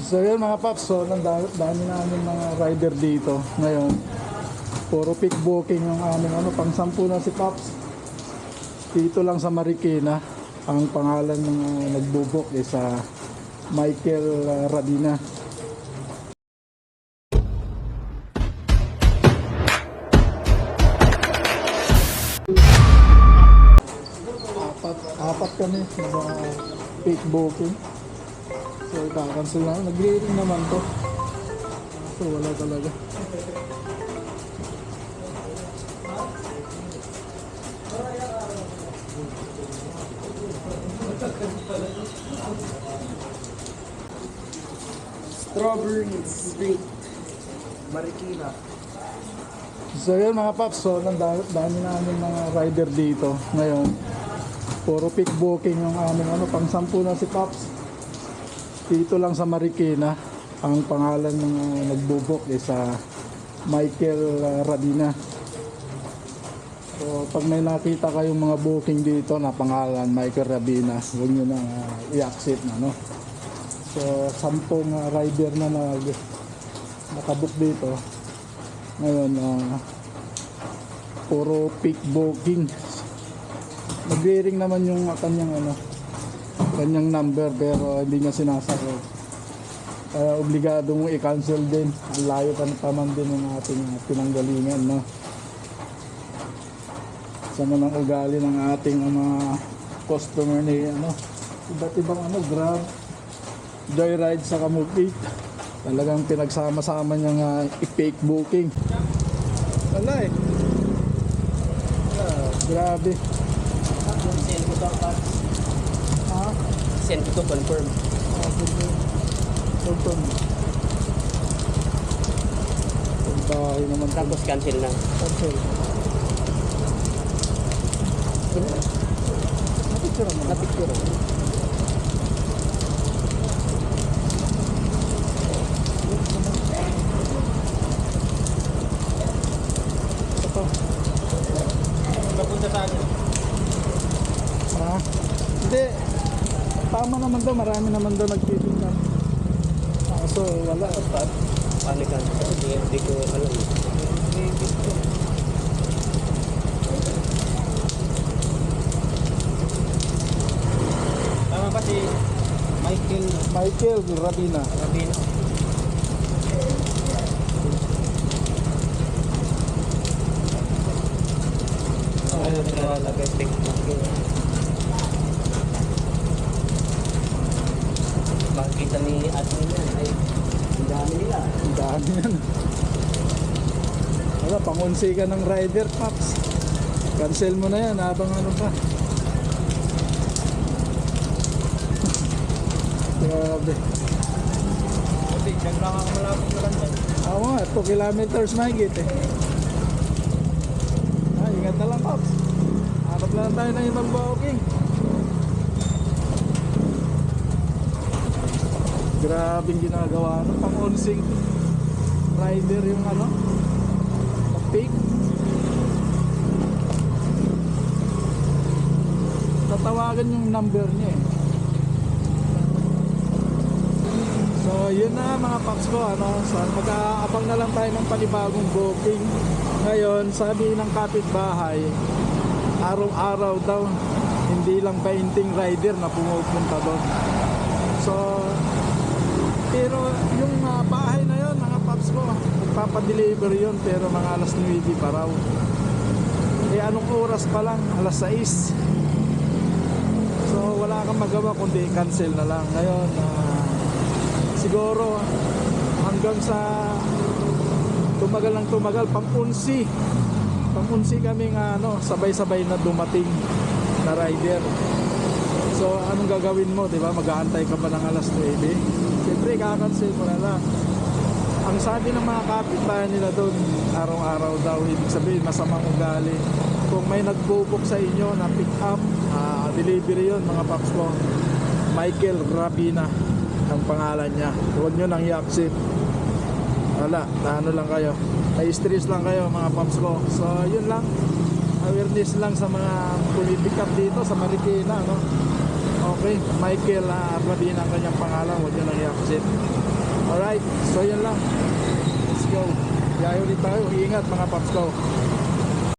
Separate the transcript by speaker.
Speaker 1: So yun mga paps, so dami namin mga rider dito ngayon. Puro pick booking yung aming pang 10 na si Paps. Dito lang sa Marikina. Ang pangalan ng nagbubok is Michael Radina. Apat kami mga pick booking. So ika-cancel na. Nag-rating naman to. So wala talaga.
Speaker 2: Strawberry Street, Marikina.
Speaker 1: So yun mga paps, so dami namin mga rider dito ngayon. Puro pick booking yung aming pang 10 na si Paps. Dito lang sa Marikina. Ang pangalan ng nagbubok is Michael Radina. So pag may nakita kayong mga booking dito na pangalan Michael Radina, huwag nyo na i-accept na, no? So 10 rider na nakabook dito ngayon. Puro pick booking. Nag-ring naman yung kanyang number pero hindi niya sinasagot. Kaya obligado mong i-cancel din. Ang layo pa man din ng ating pinanggalingan, no? Sama ng ugali ng ating mga customer ni iba't ibang Grab, Joyride sa Kamukit. Talagang pinagsama-sama niyang i-fake booking. Wala eh. Grabe.
Speaker 2: Send ko to, Paps.
Speaker 1: Ha?
Speaker 2: Send ko to, confirm.
Speaker 1: Confirm. Bahay naman.
Speaker 2: Tapos cancel na.
Speaker 1: Cancel. Napicture mo.
Speaker 2: Napicture.
Speaker 1: Ito.
Speaker 2: Papunta sa akin.
Speaker 1: Ha? Hindi. Tama naman daw. Marami naman daw nagtitinda. So wala.
Speaker 2: Paano ka? Hindi ko alam. Tama ba si
Speaker 1: Michael Radina.
Speaker 2: Rabino? Lagay TikTok. Makikita ni admin yan. Ay, ang dami nila.
Speaker 1: Ang dami yan. Wala, pangunsi ka ng rider, Paps. Cancel mo na yan habang pa. Grabe.
Speaker 2: Kasi dyan lang ako malapit na lang dyan.
Speaker 1: Oo nga, 2 kilometers mahigit eh. Ingat na lang, Paps. Hanap lang tayo ng ibang booking. Grabing ginagawa pang-unsing rider yung pick. Tatawagan yung number niya eh. So yun na mga Paps ko, so mag-aabang na lang tayo ng panibagong booking. Ngayon sabi ng kapitbahay, araw-araw daw, hindi lang 20 rider na pumupunta doon. So pero yung bahay na yon mga Paps ko, magpapadeliver yun pero mga alas 9 pa raw. Eh anong oras pa lang? Alas 6. So wala kang magawa kundi cancel na lang. Ngayon siguro hanggang sa tumagal pang-unsi kaming sabay-sabay na dumating na rider. So anong gagawin mo, di ba? Mag-aantay ka pa ng alas 9. Siyempre kakancel mo na lang. Ang sabi ng mga kapitbahay nila doon, araw-araw daw, ibig sabihin masamang ugali. Kung may nagbubok sa inyo na pick up, delivery yun mga Paps ko. Michael Radina ang pangalan niya. Huwag nyo nang i-accept. Wala, lang kayo. Na-stress lang kayo mga Paps ko. So yun lang, awareness lang sa mga pumipick up dito sa Marikina, no? Okay, Michael Radina ang kanyang pangalan. Huwag nyo nang i-accept. Alright, so yun lang. Let's go. Biyahe ulit tayo. Ingat mga paps ko.